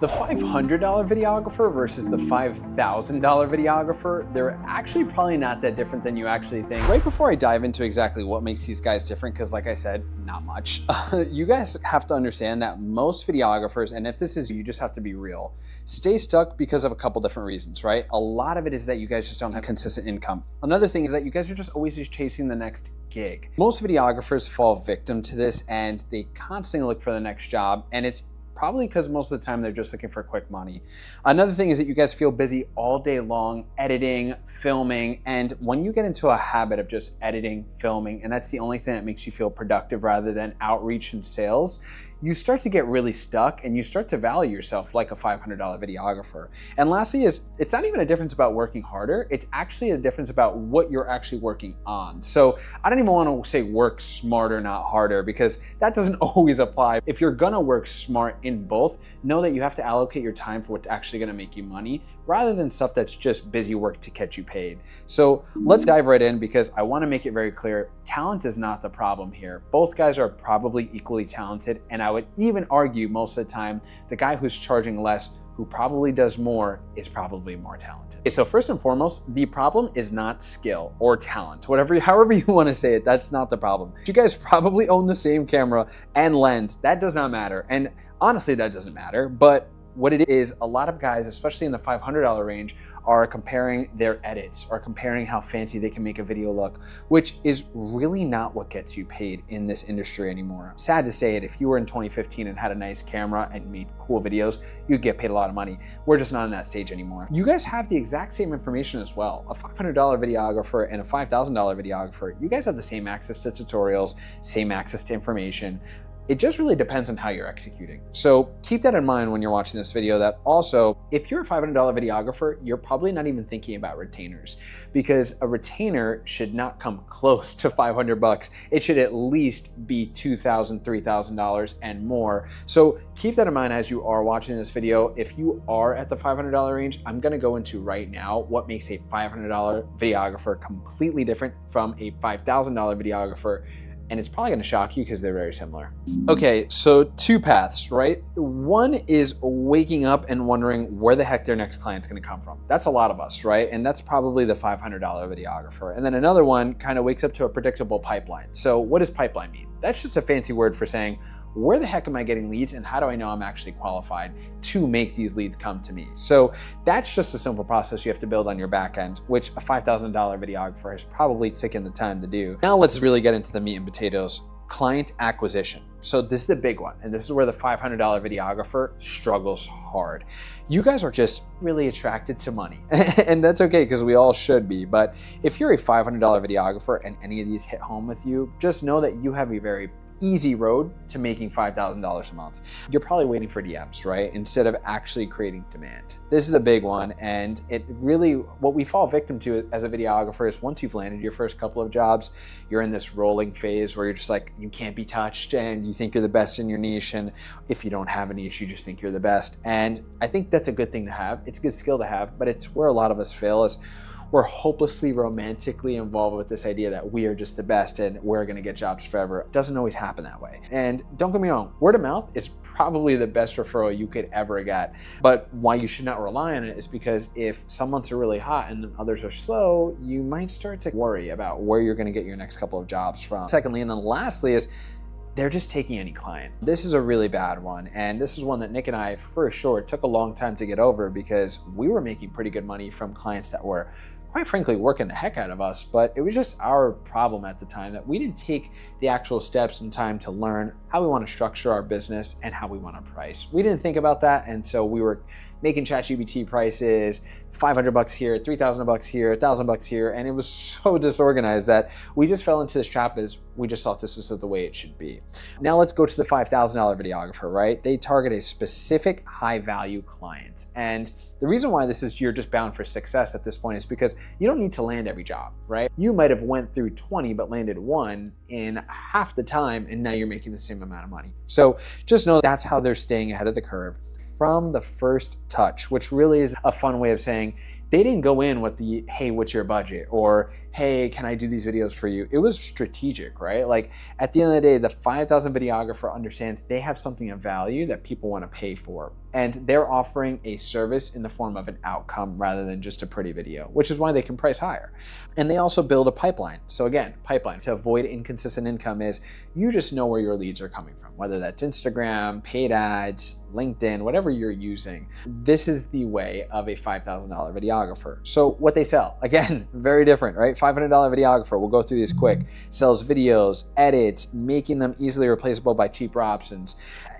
The $500 videographer versus the $5,000 videographer, they're actually probably not that different than you actually think. Right before I dive into exactly what makes these guys different, because like I said, not much, you guys have to understand that most videographers, and if this is you just have to be real, stay stuck because of a couple different reasons, right? A lot of it is that you guys just don't have consistent income. Another thing is that you guys are just always just chasing the next gig. Most videographers fall victim to this and they constantly look for the next job, and it's probably because most of the time they're just looking for quick money. Another thing is that you guys feel busy all day long, editing, filming, and when you get into a habit of just editing, filming, and that's the only thing that makes you feel productive rather than outreach and sales, you start to get really stuck and you start to value yourself like a $500 videographer. And lastly is, it's not even a difference about working harder, it's actually a difference about what you're actually working on. So I don't even want to say work smarter, not harder, because that doesn't always apply. If you're gonna work smart in both, know that you have to allocate your time for what's actually gonna make you money, rather than stuff that's just busy work to get you paid. So let's dive right in, because I want to make it very clear, talent is not the problem here. Both guys are probably equally talented, and I would even argue most of the time, the guy who's charging less, who probably does more, is probably more talented. Okay, so first and foremost, the problem is not skill or talent, however you want to say it, that's not the problem. You guys probably own the same camera and lens, that does not matter. And honestly, that doesn't matter, but what it is, a lot of guys, especially in the $500 range, are comparing their edits or comparing how fancy they can make a video look, which is really not what gets you paid in this industry anymore. Sad to say it, if you were in 2015 and had a nice camera and made cool videos, you'd get paid a lot of money. We're just not in that stage anymore. You guys have the exact same information as well. A $500 videographer and a $5,000 videographer, you guys have the same access to tutorials, same access to information. It just really depends on how you're executing. So keep that in mind when you're watching this video, that also, if you're a $500 videographer, you're probably not even thinking about retainers, because a retainer should not come close to 500 bucks. It should at least be $2,000, $3,000 and more. So keep that in mind as you are watching this video. If you are at the $500 range, I'm gonna go into right now what makes a $500 videographer completely different from a $5,000 videographer. And it's probably gonna shock you because they're very similar. Okay, so two paths, right? One is waking up and wondering where the heck their next client's gonna come from. That's a lot of us, right? And that's probably the $500 videographer. And then another one kind of wakes up to a predictable pipeline. So what does pipeline mean? That's just a fancy word for saying, where the heck am I getting leads and how do I know I'm actually qualified to make these leads come to me? So that's just a simple process you have to build on your back end, which a $5,000 videographer has probably taken the time to do. Now let's really get into the meat and potatoes, client acquisition. So this is the big one, and this is where the $500 videographer struggles hard. You guys are just really attracted to money, and that's okay because we all should be. But if you're a $500 videographer and any of these hit home with you, just know that you have a very easy road to making $5,000 a month. You're probably waiting for DMs, right? Instead of actually creating demand. This is a big one, and it really, what we fall victim to as a videographer is once you've landed your first couple of jobs, you're in this rolling phase where you're just like, you can't be touched and you think you're the best in your niche, and if you don't have a niche, you just think you're the best. And I think that's a good thing to have. It's a good skill to have, but it's where a lot of us fail, is we're hopelessly romantically involved with this idea that we are just the best and we're gonna get jobs forever. It doesn't always happen that way. And don't get me wrong, word of mouth is probably the best referral you could ever get. But why you should not rely on it is because if some months are really hot and others are slow, you might start to worry about where you're gonna get your next couple of jobs from. Secondly, and then lastly, is they're just taking any client. This is a really bad one, and this is one that Nick and I, for sure, took a long time to get over because we were making pretty good money from clients that were, quite frankly, working the heck out of us, but it was just our problem at the time that we didn't take the actual steps and time to learn how we want to structure our business and how we want to price. We didn't think about that, and so we were making ChatGPT prices, 500 bucks here, 3,000 bucks here, 1,000 bucks here, and it was so disorganized that we just fell into this trap as we just thought this was the way it should be. Now let's go to the $5,000 videographer, right? They target a specific high value client. And the reason why this is, you're just bound for success at this point, is because you don't need to land every job, right? You might have went through 20 but landed one in half the time, and now you're making the same amount of money. So just know that's how they're staying ahead of the curve from the first touch, which really is a fun way of saying they didn't go in with the, hey, what's your budget? Or, hey, can I do these videos for you? It was strategic, right? Like at the end of the day, the 5,000 videographer understands they have something of value that people want to pay for. And they're offering a service in the form of an outcome rather than just a pretty video, which is why they can price higher. And they also build a pipeline. So again, pipeline to avoid inconsistent income is you just know where your leads are coming from, whether that's Instagram, paid ads, LinkedIn, whatever you're using. This is the way of a $5,000 videographer. So what they sell, again, very different, right? $500 videographer, we'll go through these quick, sells videos, edits, making them easily replaceable by cheaper options.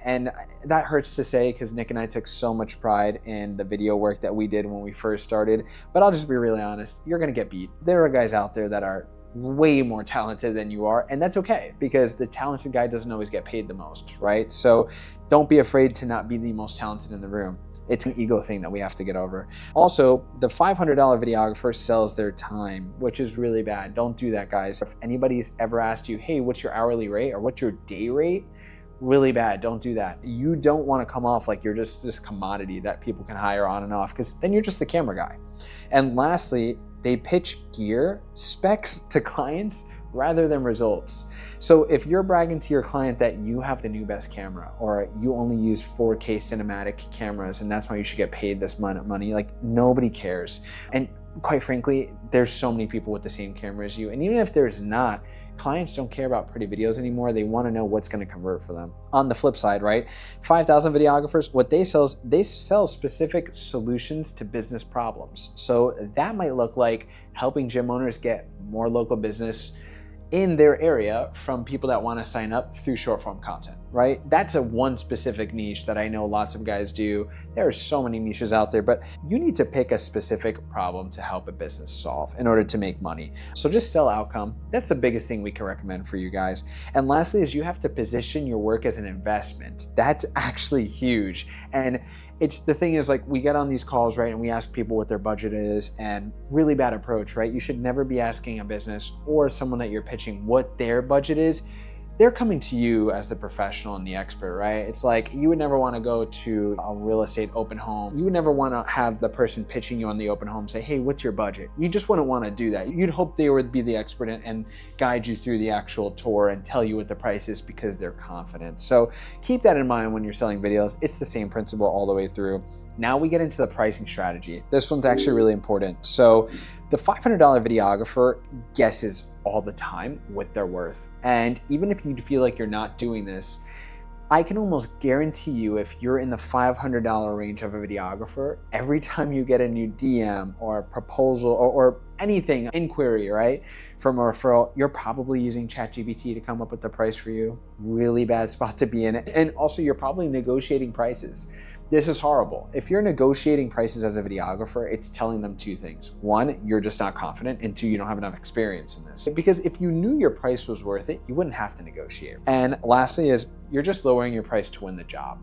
And that hurts to say because Nick and I took so much pride in the video work that we did when we first started. But I'll just be really honest, you're gonna get beat. There are guys out there that are way more talented than you are, and that's okay because the talented guy doesn't always get paid the most, right? So don't be afraid to not be the most talented in the room. It's an ego thing that we have to get over. Also, the $500 videographer sells their time, which is really bad. Don't do that, guys. If anybody's ever asked you, hey, what's your hourly rate or what's your day rate? Really bad, don't do that. You don't wanna come off like you're just this commodity that people can hire on and off because then you're just the camera guy. And lastly, they pitch gear specs to clients rather than results. So if you're bragging to your client that you have the new best camera or you only use 4K cinematic cameras and that's why you should get paid this amount of money, like nobody cares. And quite frankly, there's so many people with the same camera as you. And even if there's not, clients don't care about pretty videos anymore. They want to know what's going to convert for them. On the flip side, right? 5,000 videographers, what they sell specific solutions to business problems. So that might look like helping gym owners get more local business in their area from people that want to sign up through short form content, right? That's a one specific niche that I know lots of guys do. There are so many niches out there, but you need to pick a specific problem to help a business solve in order to make money. So just sell outcome. That's the biggest thing we can recommend for you guys. And lastly is you have to position your work as an investment. That's actually huge. And it's the thing is like we get on these calls, right? And we ask people what their budget is and really bad approach, right? You should never be asking a business or someone that you're pitching what their budget is. They're coming to you as the professional and the expert, right? It's like you would never want to go to a real estate open home. You would never want to have the person pitching you on the open home say, hey, what's your budget? You just wouldn't want to do that. You'd hope they would be the expert and guide you through the actual tour and tell you what the price is because they're confident. So keep that in mind when you're selling videos. It's the same principle all the way through. Now we get into the pricing strategy. This one's actually really important. So the $500 videographer guesses all the time what they're worth. And even if you feel like you're not doing this, I can almost guarantee you if you're in the $500 range of a videographer, every time you get a new DM or a proposal or anything, inquiry, right, from a referral, you're probably using ChatGPT to come up with the price for you. Really bad spot to be in. And also you're probably negotiating prices. This is horrible. If you're negotiating prices as a videographer, it's telling them two things. One, you're just not confident, and two, you don't have enough experience in this. Because if you knew your price was worth it, you wouldn't have to negotiate. And lastly is you're just lowering your price to win the job.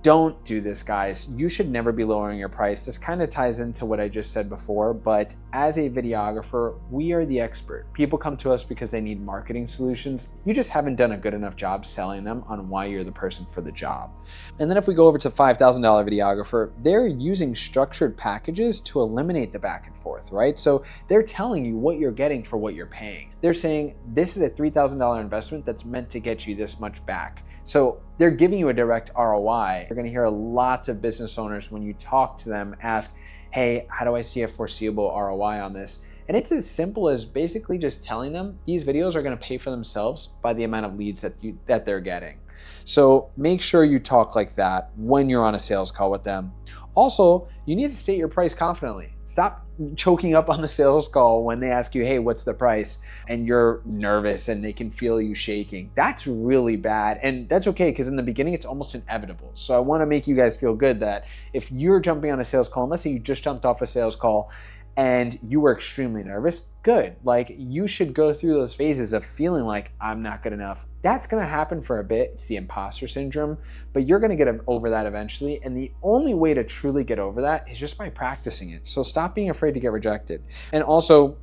Don't do this, guys. You should never be lowering your price. This kind of ties into what I just said before, but as a videographer, we are the expert. People come to us because they need marketing solutions. You just haven't done a good enough job selling them on why you're the person for the job. And then if we go over to $5,000 videographer, they're using structured packages to eliminate the back and forth, right? So they're telling you what you're getting for what you're paying. They're saying this is a $3,000 investment that's meant to get you this much back. So they're giving you a direct ROI. You're gonna hear lots of business owners when you talk to them ask, hey, how do I see a foreseeable ROI on this? And it's as simple as basically just telling them these videos are gonna pay for themselves by the amount of leads that they're getting. So make sure you talk like that when you're on a sales call with them. Also, you need to state your price confidently. Stop choking up on the sales call when they ask you, hey, what's the price? And you're nervous and they can feel you shaking. That's really bad. And that's okay, because in the beginning, it's almost inevitable. So I wanna make you guys feel good that if you're jumping on a sales call, and let's say you just jumped off a sales call and you were extremely nervous, good. Like you should go through those phases of feeling like I'm not good enough. That's gonna happen for a bit. It's the imposter syndrome, but you're gonna get over that eventually. And the only way to truly get over that is just by practicing it. So stop being afraid to get rejected. And also,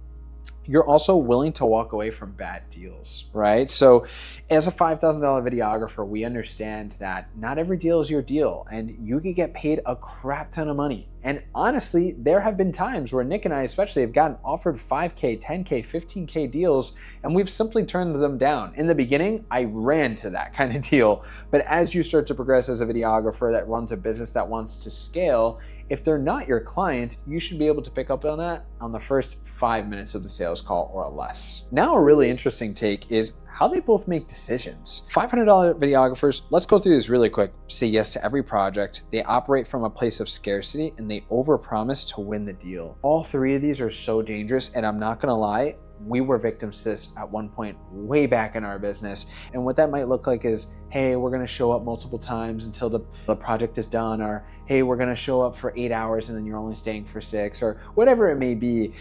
you're also willing to walk away from bad deals, right? So as a $5,000 videographer, we understand that not every deal is your deal and you can get paid a crap ton of money And honestly, there have been times where Nick and I especially have gotten offered 5K, 10K, 15K deals, and we've simply turned them down. In the beginning, I ran to that kind of deal. But as you start to progress as a videographer that runs a business that wants to scale, if they're not your client, you should be able to pick up on that on the first 5 minutes of the sales call or less. Now, a really interesting take is how they both make decisions. $500 videographers, let's go through this really quick. Say yes to every project. They operate from a place of scarcity and they overpromise to win the deal. All three of these are so dangerous, and I'm not gonna lie, we were victims to this at one point way back in our business. And what that might look like is, hey, we're gonna show up multiple times until the project is done, or hey, we're gonna show up for 8 hours and then you're only staying for 6, or whatever it may be.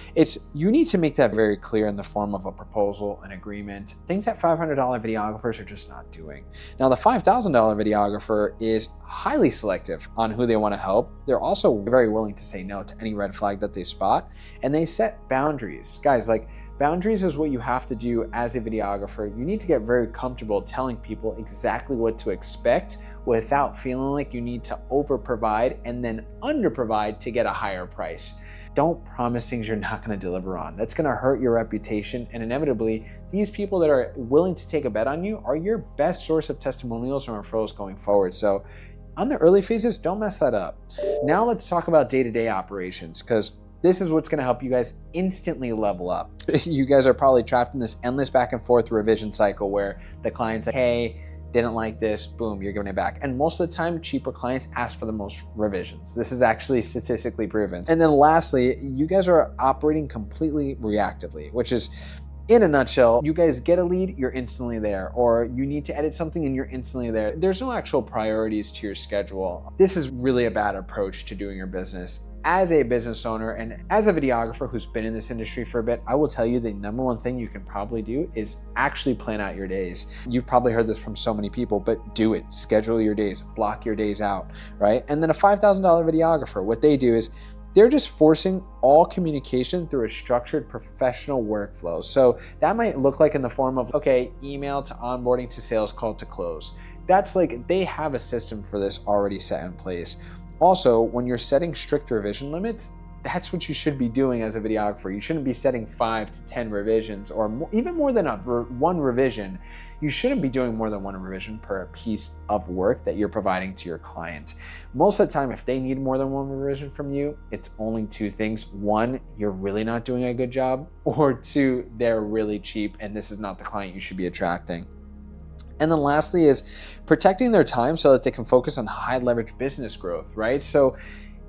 You need to make that very clear in the form of a proposal, an agreement, things that $500 videographers are just not doing. Now, the $5,000 videographer is highly selective on who they wanna help. They're also very willing to say no to any red flag that they spot, and they set boundaries. Guys, like, boundaries is what you have to do as a videographer. You need to get very comfortable telling people exactly what to expect without feeling like you need to over-provide and then under-provide to get a higher price. Don't promise things you're not going to deliver on. That's going to hurt your reputation, and inevitably, these people that are willing to take a bet on you are your best source of testimonials or referrals going forward. So on the early phases, don't mess that up. Now let's talk about day-to-day operations, because this is what's gonna help you guys instantly level up. You guys are probably trapped in this endless back and forth revision cycle where the client's like, hey, didn't like this, boom, you're giving it back. And most of the time, cheaper clients ask for the most revisions. This is actually statistically proven. And then lastly, you guys are operating completely reactively, which is, in a nutshell, you guys get a lead, you're instantly there, or you need to edit something and you're instantly there. There's no actual priorities to your schedule. This is really a bad approach to doing your business. As a business owner and as a videographer who's been in this industry for a bit, I will tell you the number one thing you can probably do is actually plan out your days. You've probably heard this from so many people, but do it. Schedule your days, block your days out, right? And then a $5,000 videographer, what they do is they're just forcing all communication through a structured professional workflow. So that might look like in the form of, okay, email to onboarding to sales call to close. That's like, they have a system for this already set in place. Also, when you're setting strict revision limits, that's what you should be doing as a videographer. You shouldn't be setting 5 to 10 revisions or more, even more than one revision. You shouldn't be doing more than one revision per piece of work that you're providing to your client. Most of the time, if they need more than one revision from you, it's only two things. One, you're really not doing a good job, or two, they're really cheap and this is not the client you should be attracting. And then lastly is protecting their time so that they can focus on high leverage business growth, right? So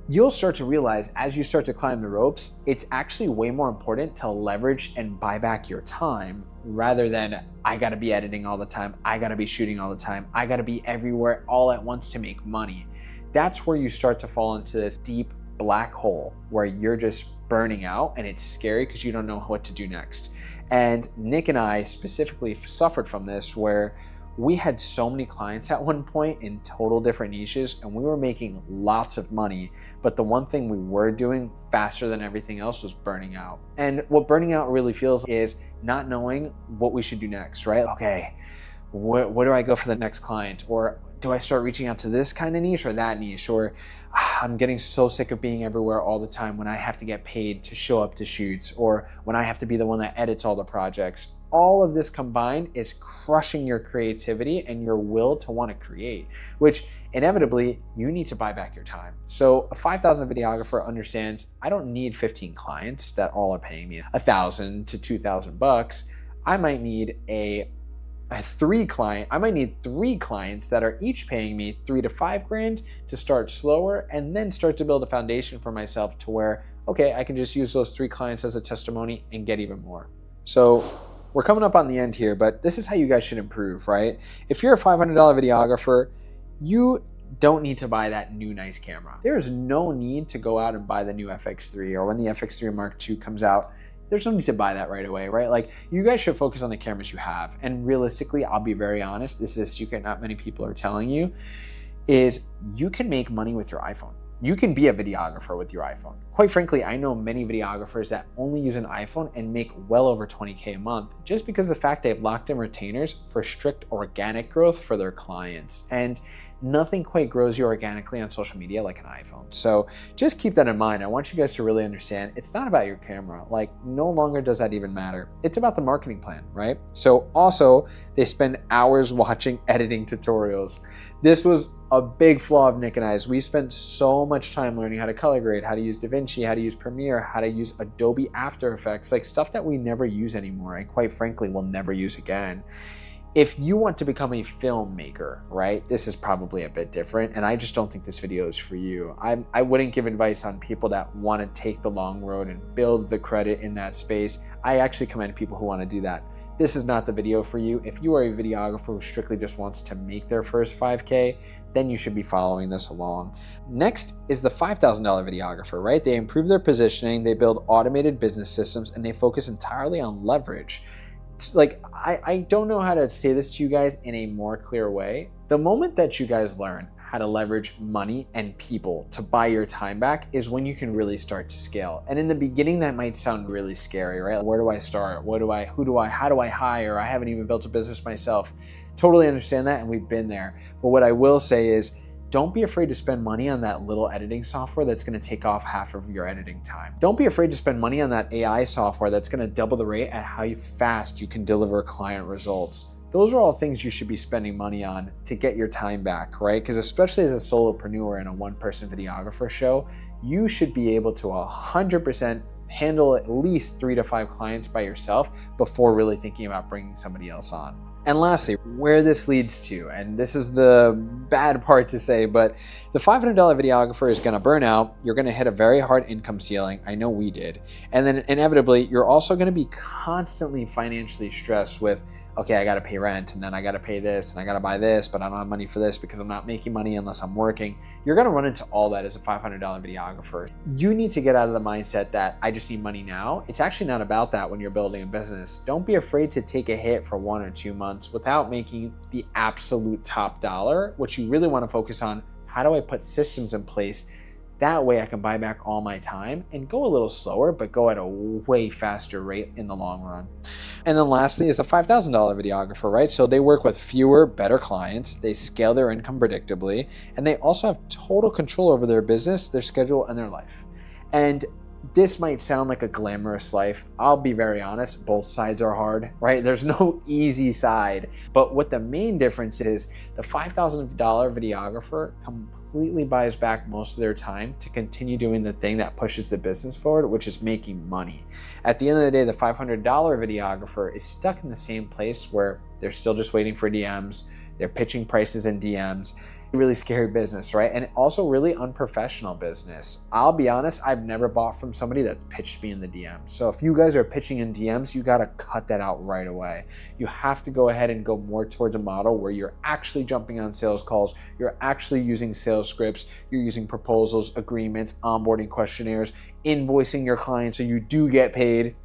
you'll start to realize as you start to climb the ropes, it's actually way more important to leverage and buy back your time rather than I gotta be editing all the time, I gotta be shooting all the time, I gotta be everywhere all at once to make money. That's where you start to fall into this deep black hole where you're just burning out and it's scary because you don't know what to do next. And Nick and I specifically suffered from this where we had so many clients at one point in total different niches and we were making lots of money, but the one thing we were doing faster than everything else was burning out. And what burning out really feels is not knowing what we should do next, right? Okay, where do I go for the next client? Or do I start reaching out to this kind of niche or that niche? Or I'm getting so sick of being everywhere all the time when I have to get paid to show up to shoots, or when I have to be the one that edits all the projects. All of this combined is crushing your creativity and your will to want to create, which inevitably you need to buy back your time. So a 5,000 videographer understands I don't need 15 clients that all are paying me $1,000 to $2,000. I might need three clients that are each paying me $3,000 to $5,000 to start slower and then start to build a foundation for myself to where, okay, I can just use those 3 clients as a testimony and get even more. So we're coming up on the end here, but this is how you guys should improve, right? If you're a $500 videographer, you don't need to buy that new nice camera. There's no need to go out and buy the new FX3, or when the FX3 Mark II comes out, there's no need to buy that right away, right? Like, you guys should focus on the cameras you have. And realistically, I'll be very honest, this is a secret not many people are telling you, is you can make money with your iPhone. You can be a videographer with your iPhone. Quite frankly, I know many videographers that only use an iPhone and make well over 20K a month just because of the fact they've locked in retainers for strict organic growth for their clients. And nothing quite grows you organically on social media like an iPhone. So just keep that in mind. I want you guys to really understand it's not about your camera. Like, no longer does that even matter. It's about the marketing plan, right? So also, they spend hours watching editing tutorials. This was a big flaw of Nick and I's. We spent so much time learning how to color grade, how to use DaVinci, how to use Premiere, how to use Adobe After Effects, like stuff that we never use anymore and quite frankly will never use again. If you want to become a filmmaker, right, this is probably a bit different, and I just don't think this video is for you. I wouldn't give advice on people that want to take the long road and build the credit in that space. I actually commend people who want to do that. This is not the video for you. If you are a videographer who strictly just wants to make their first 5K, then you should be following this along. Next is the $5,000 videographer, right? They improve their positioning, they build automated business systems, and they focus entirely on leverage. Like, I don't know how to say this to you guys in a more clear way. The moment that you guys learn how to leverage money and people to buy your time back is when you can really start to scale. And in the beginning, that might sound really scary, right? Where do I start? How do I hire? I haven't even built a business myself. Totally understand that, and we've been there. But what I will say is, don't be afraid to spend money on that little editing software that's gonna take off half of your editing time. Don't be afraid to spend money on that AI software that's gonna double the rate at how fast you can deliver client results. Those are all things you should be spending money on to get your time back, right? Because especially as a solopreneur in a one-person videographer show, you should be able to 100% handle at least 3 to 5 clients by yourself before really thinking about bringing somebody else on. And lastly, where this leads to, and this is the bad part to say, but the $500 videographer is gonna burn out, you're gonna hit a very hard income ceiling, I know we did, and then inevitably, you're also gonna be constantly financially stressed with, okay, I gotta pay rent, and then I gotta pay this, and I gotta buy this, but I don't have money for this because I'm not making money unless I'm working. You're gonna run into all that as a $500 videographer. You need to get out of the mindset that I just need money now. It's actually not about that when you're building a business. Don't be afraid to take a hit for 1 or 2 months without making the absolute top dollar. What you really wanna focus on, how do I put systems in place? That way I can buy back all my time and go a little slower, but go at a way faster rate in the long run. And then lastly is the $5,000 videographer, right? So they work with fewer, better clients, they scale their income predictably, and they also have total control over their business, their schedule, and their life. And this might sound like a glamorous life. I'll be very honest, both sides are hard, right? There's no easy side. But what the main difference is, the $5,000 videographer completely buys back most of their time to continue doing the thing that pushes the business forward, which is making money. At the end of the day, the $500 videographer is stuck in the same place where they're still just waiting for DMs, they're pitching prices in DMs. Really scary business, right? And also really unprofessional business. I'll be honest, I've never bought from somebody that pitched me in the DMs. So if you guys are pitching in DMs, you gotta cut that out right away. You have to go ahead and go more towards a model where you're actually jumping on sales calls, you're actually using sales scripts, you're using proposals, agreements, onboarding questionnaires, invoicing your clients so you do get paid.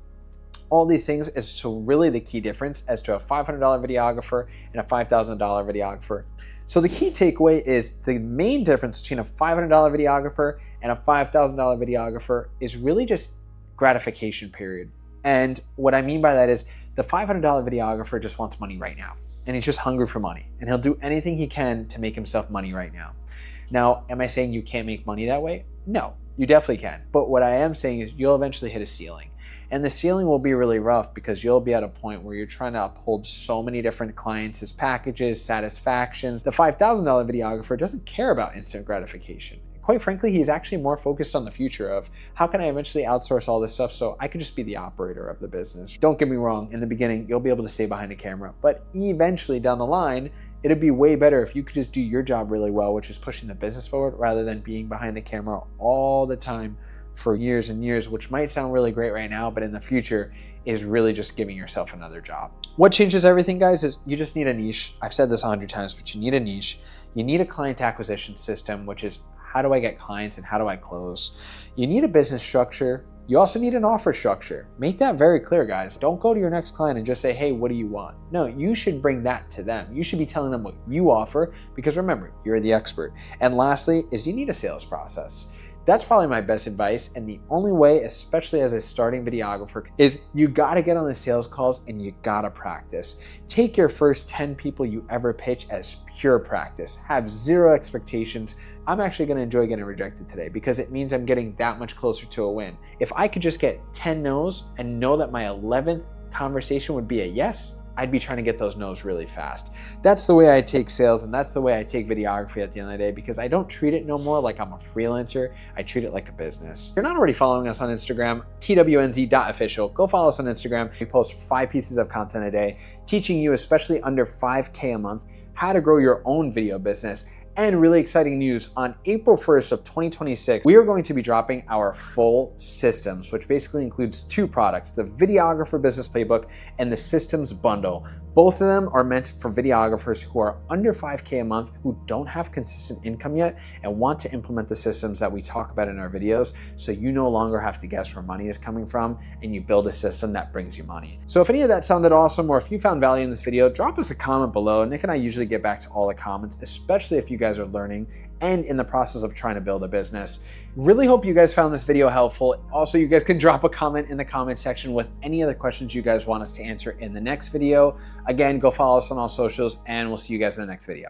All these things is so really the key difference as to a $500 videographer and a $5,000 videographer. So the key takeaway is the main difference between a $500 videographer and a $5,000 videographer is really just gratification period. And what I mean by that is the $500 videographer just wants money right now. And he's just hungry for money. And he'll do anything he can to make himself money right now. Now, am I saying you can't make money that way? No, you definitely can. But what I am saying is you'll eventually hit a ceiling. And the ceiling will be really rough because you'll be at a point where you're trying to uphold so many different clients' packages, satisfactions. The $5,000 videographer doesn't care about instant gratification. Quite frankly, he's actually more focused on the future of how can I eventually outsource all this stuff so I could just be the operator of the business. Don't get me wrong, in the beginning, you'll be able to stay behind the camera, but eventually down the line, it'd be way better if you could just do your job really well, which is pushing the business forward rather than being behind the camera all the time for years and years, which might sound really great right now, but in the future is really just giving yourself another job. What changes everything, guys, is you just need a niche. I've said this 100 times, but you need a niche. You need a client acquisition system, which is how do I get clients and how do I close? You need a business structure. You also need an offer structure. Make that very clear, guys. Don't go to your next client and just say, hey, what do you want? No, you should bring that to them. You should be telling them what you offer because remember, you're the expert. And lastly is you need a sales process. That's probably my best advice, and the only way, especially as a starting videographer, is you gotta get on the sales calls and you gotta practice. Take your first 10 people you ever pitch as pure practice. Have zero expectations. I'm actually gonna enjoy getting rejected today because it means I'm getting that much closer to a win. If I could just get 10 no's and know that my 11th conversation would be a yes, I'd be trying to get those no's really fast. That's the way I take sales, and that's the way I take videography at the end of the day, because I don't treat it no more like I'm a freelancer. I treat it like a business. If you're not already following us on Instagram, twnz.official, go follow us on Instagram. We post 5 pieces of content a day, teaching you, especially under 5K a month, how to grow your own video business. And really exciting news, on April 1st of 2026, we are going to be dropping our full systems, which basically includes 2 products, the Videographer Business Playbook and the Systems Bundle. Both of them are meant for videographers who are under 5K a month, who don't have consistent income yet and want to implement the systems that we talk about in our videos, so you no longer have to guess where money is coming from and you build a system that brings you money. So if any of that sounded awesome, or if you found value in this video, drop us a comment below. Nick and I usually get back to all the comments, especially if you guys are learning and in the process of trying to build a business. Really hope you guys found this video helpful. Also, you guys can drop a comment in the comment section with any other questions you guys want us to answer in the next video. Again, go follow us on all socials, and we'll see you guys in the next video.